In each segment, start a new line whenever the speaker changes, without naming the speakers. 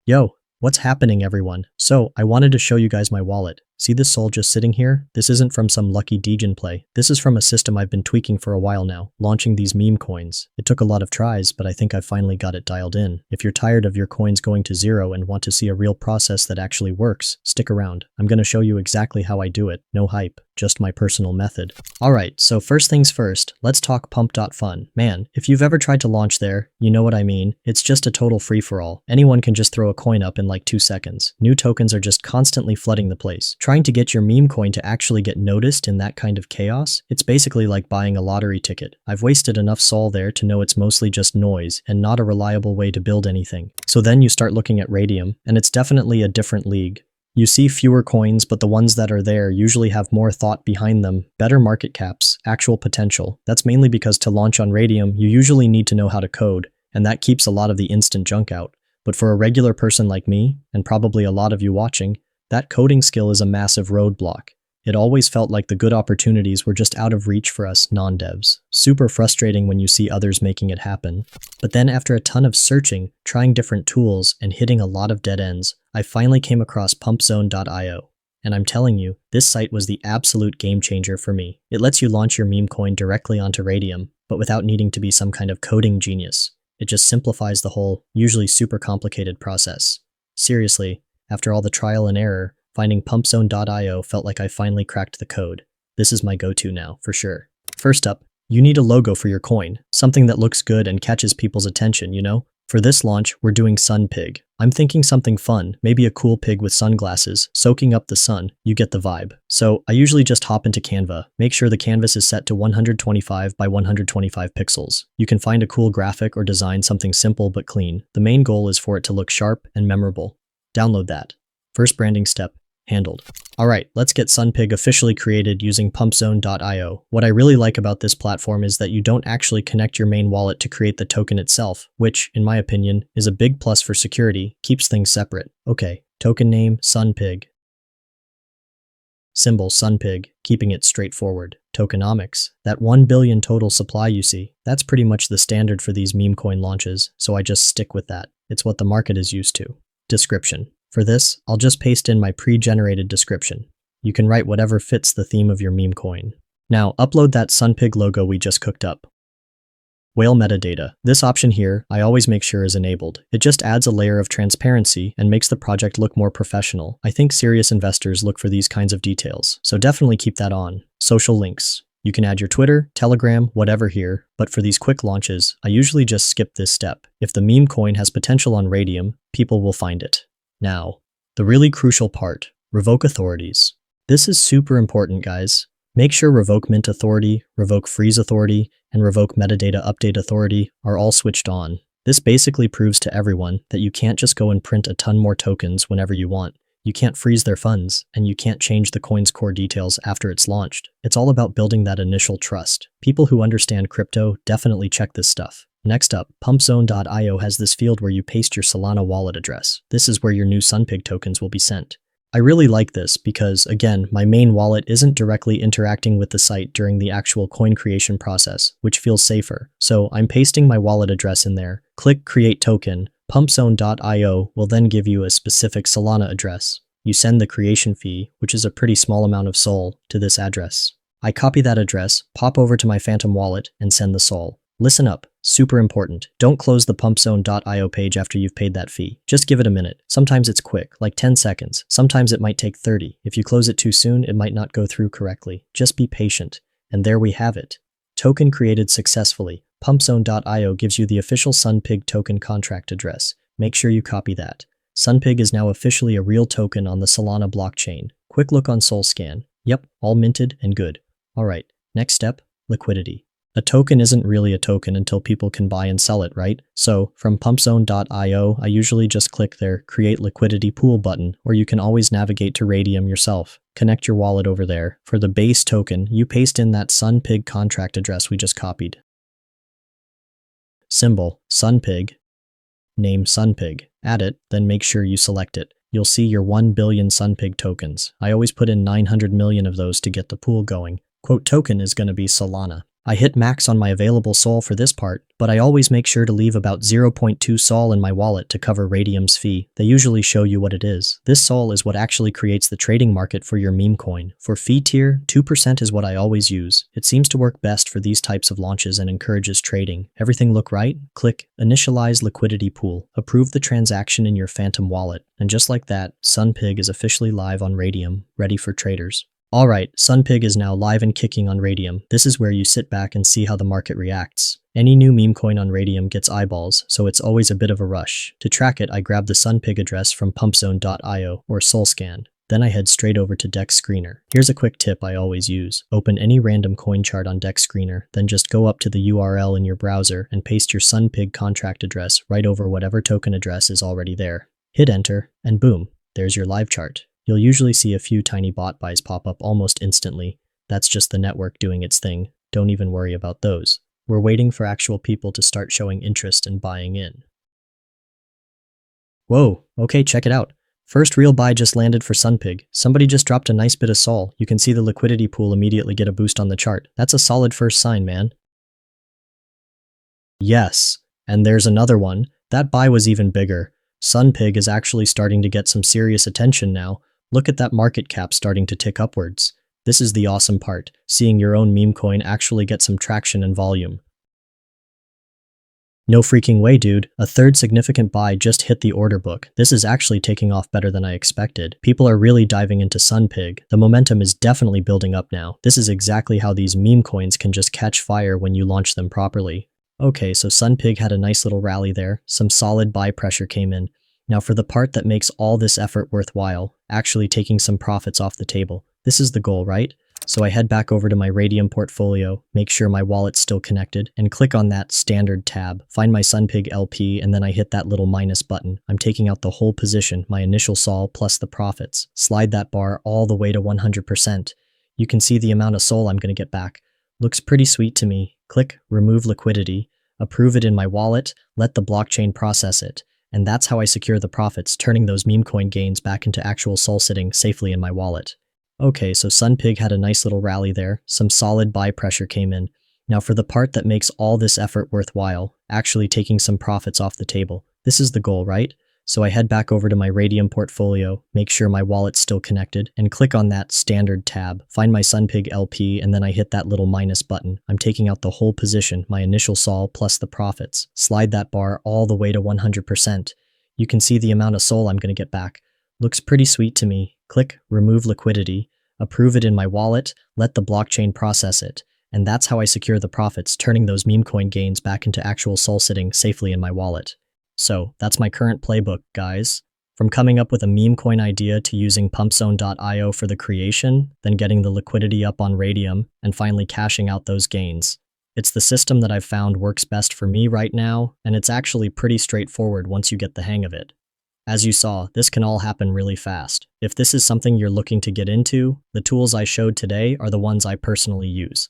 Yo, what's happening everyone? So, I wanted to show you guys my wallet. See this soul just sitting here? This isn't from some lucky Degen play. This is from a system I've been tweaking for a while now, launching these meme coins. It took a lot of tries, but I think I finally got it dialed in. If you're tired of your coins going to zero and want to see a real process that actually works, stick around. I'm gonna show you exactly how I do it. No hype, just my personal method. Alright, so first things first, let's talk pump.fun. Man, if you've ever tried to launch there, you know what I mean. It's just a total free-for-all. Anyone can just throw a coin up in like 2 seconds. New tokens are just constantly flooding the place. Trying to get your meme coin to actually get noticed in that kind of chaos, it's basically like buying a lottery ticket. I've wasted enough sol there to know it's mostly just noise and not a reliable way to build anything. So then you start looking at Radium, and it's definitely a different league. You see fewer coins, but the ones that are there usually have more thought behind them, better market caps, actual potential. That's mainly because to launch on Radium, you usually need to know how to code, and that keeps a lot of the instant junk out. But for a regular person like me, and probably a lot of you watching, that coding skill is a massive roadblock. It always felt like the good opportunities were just out of reach for us non-devs. Super frustrating when you see others making it happen. But then after a ton of searching, trying different tools, and hitting a lot of dead ends, I finally came across pumpzone.io. And I'm telling you, this site was the absolute game changer for me. It lets you launch your meme coin directly onto Radium, but without needing to be some kind of coding genius. It just simplifies the whole, usually super complicated process. Seriously, after all the trial and error, finding pumpzone.io felt like I finally cracked the code. This is my go-to now, for sure. First up, you need a logo for your coin, something that looks good and catches people's attention, you know? For this launch, we're doing Sun Pig. I'm thinking something fun, maybe a cool pig with sunglasses, soaking up the sun. You get the vibe. So I usually just hop into Canva, make sure the canvas is set to 125 by 125 pixels. You can find a cool graphic or design something simple but clean. The main goal is for it to look sharp and memorable. Download that. First branding step handled. Alright, let's get SunPig officially created using pumpzone.io. What I really like about this platform is that you don't actually connect your main wallet to create the token itself, which, in my opinion, is a big plus for security, keeps things separate. Okay, token name, SunPig. Symbol, SunPig, keeping it straightforward. Tokenomics, that 1 billion total supply you see, that's pretty much the standard for these meme coin launches, so I just stick with that. It's what the market is used to. Description. For this, I'll just paste in my pre-generated description. You can write whatever fits the theme of your meme coin. Now, upload that SunPig logo we just cooked up. Whale metadata. This option here, I always make sure is enabled. It just adds a layer of transparency and makes the project look more professional. I think serious investors look for these kinds of details, so definitely keep that on. Social links. You can add your Twitter, Telegram, whatever here, but for these quick launches, I usually just skip this step. If the meme coin has potential on Radium, people will find it. Now, the really crucial part, revoke authorities. This is super important, guys. Make sure revoke mint authority, revoke freeze authority, and revoke metadata update authority are all switched on. This basically proves to everyone that you can't just go and print a ton more tokens whenever you want. You can't freeze their funds, and you can't change the coin's core details after it's launched. It's all about building that initial trust. People who understand crypto definitely check this stuff. Next up, pumpzone.io has this field where you paste your Solana wallet address. This is where your new SunPig tokens will be sent. I really like this because, again, my main wallet isn't directly interacting with the site during the actual coin creation process, which feels safer. So I'm pasting my wallet address in there. Click Create Token. Pumpzone.io will then give you a specific Solana address. You send the creation fee, which is a pretty small amount of sol, to this address. I copy that address, pop over to my Phantom wallet, and send the sol. Listen up, super important. Don't close the pumpzone.io page after you've paid that fee. Just give it a minute. Sometimes it's quick, like 10 seconds. Sometimes it might take 30. If you close it too soon, it might not go through correctly. Just be patient. And there we have it. Token created successfully. Pumpzone.io gives you the official SunPig token contract address. Make sure you copy that. SunPig is now officially a real token on the Solana blockchain. Quick look on SolScan. Yep, all minted and good. Alright, next step, liquidity. A token isn't really a token until people can buy and sell it, right? So, from pumpzone.io, I usually just click their Create Liquidity Pool button, or you can always navigate to Radium yourself. Connect your wallet over there. For the base token, you paste in that SunPig contract address we just copied. Symbol, SunPig. Name SunPig. Add it, then make sure you select it. You'll see your 1 billion SunPig tokens. I always put in 900 million of those to get the pool going. Quote token is going to be Solana. I hit max on my available Sol for this part, but I always make sure to leave about 0.2 Sol in my wallet to cover Radium's fee. They usually show you what it is. This Sol is what actually creates the trading market for your meme coin. For fee tier, 2% is what I always use. It seems to work best for these types of launches and encourages trading. Everything look right? Click Initialize Liquidity Pool. Approve the transaction in your Phantom wallet. And just like that, Sunpig is officially live on Radium, ready for traders. Alright, Sunpig is now live and kicking on Radium. This is where you sit back and see how the market reacts. Any new meme coin on Radium gets eyeballs, so it's always a bit of a rush. To track it, I grab the Sunpig address from pumpzone.io or SolScan. Then I head straight over to Dex Screener. Here's a quick tip I always use. Open any random coin chart on Dex Screener, then just go up to the URL in your browser and paste your Sunpig contract address right over whatever token address is already there. Hit enter, and boom, there's your live chart. You'll usually see a few tiny bot buys pop up almost instantly. That's just the network doing its thing. Don't even worry about those. We're waiting for actual people to start showing interest and buying in. Whoa, okay, check it out. First real buy just landed for Sunpig. Somebody just dropped a nice bit of Sol. You can see the liquidity pool immediately get a boost on the chart. That's a solid first sign, man. Yes, and there's another one. That buy was even bigger. Sunpig is actually starting to get some serious attention now. Look at that market cap starting to tick upwards. This is the awesome part, seeing your own meme coin actually get some traction and volume. No freaking way, dude. A third significant buy just hit the order book. This is actually taking off better than I expected. People are really diving into Sunpig. The momentum is definitely building up now. This is exactly how these meme coins can just catch fire when you launch them properly. Okay, so Sunpig had a nice little rally there. Some solid buy pressure came in. Now for the part that makes all this effort worthwhile, actually taking some profits off the table. This is the goal, right? So I head back over to my Radium portfolio, make sure my wallet's still connected, and click on that Standard tab, find my Sunpig LP, and then I hit that little minus button. I'm taking out the whole position, my initial Sol plus the profits. Slide that bar all the way to 100%. You can see the amount of Sol I'm going to get back. Looks pretty sweet to me. Click Remove Liquidity, approve it in my wallet, let the blockchain process it. And that's how I secure the profits, turning those meme coin gains back into actual Sol sitting safely in my wallet. Okay, so Sunpig had a nice little rally there. Some solid buy pressure came in. Now for the part that makes all this effort worthwhile, actually taking some profits off the table. This is the goal, right? So I head back over to my Radium portfolio, make sure my wallet's still connected, and click on that Standard tab, find my Sunpig LP, and then I hit that little minus button. I'm taking out the whole position, my initial Sol plus the profits. Slide that bar all the way to 100%. You can see the amount of Sol I'm going to get back. Looks pretty sweet to me. Click Remove Liquidity, approve it in my wallet, let the blockchain process it. And that's how I secure the profits, turning those meme coin gains back into actual Sol sitting safely in my wallet. So that's my current playbook, guys. From coming up with a meme coin idea to using pumpzone.io for the creation, then getting the liquidity up on Radium, and finally cashing out those gains. It's the system that I've found works best for me right now, and it's actually pretty straightforward once you get the hang of it. As you saw, this can all happen really fast. If this is something you're looking to get into, the tools I showed today are the ones I personally use.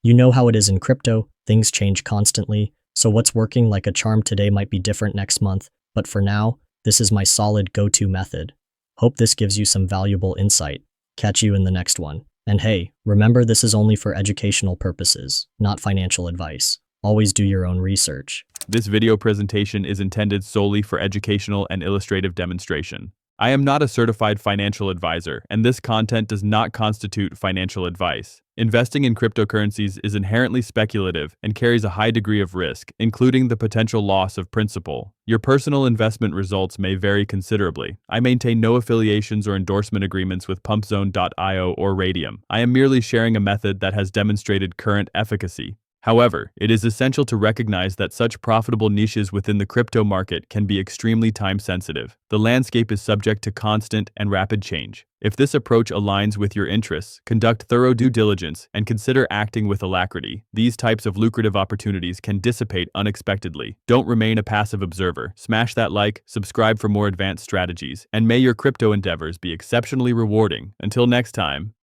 You know how it is in crypto, things change constantly. So what's working like a charm today might be different next month, but for now, this is my solid go-to method. Hope this gives you some valuable insight. Catch you in the next one. And hey, remember this is only for educational purposes, not financial advice. Always do your own research.
This video presentation is intended solely for educational and illustrative demonstration. I am not a certified financial advisor, and this content does not constitute financial advice. Investing in cryptocurrencies is inherently speculative and carries a high degree of risk, including the potential loss of principal. Your personal investment results may vary considerably. I maintain no affiliations or endorsement agreements with pumpzone.io or Radium. I am merely sharing a method that has demonstrated current efficacy. However, it is essential to recognize that such profitable niches within the crypto market can be extremely time-sensitive. The landscape is subject to constant and rapid change. If this approach aligns with your interests, conduct thorough due diligence and consider acting with alacrity. These types of lucrative opportunities can dissipate unexpectedly. Don't remain a passive observer. Smash that like, subscribe for more advanced strategies, and may your crypto endeavors be exceptionally rewarding. Until next time.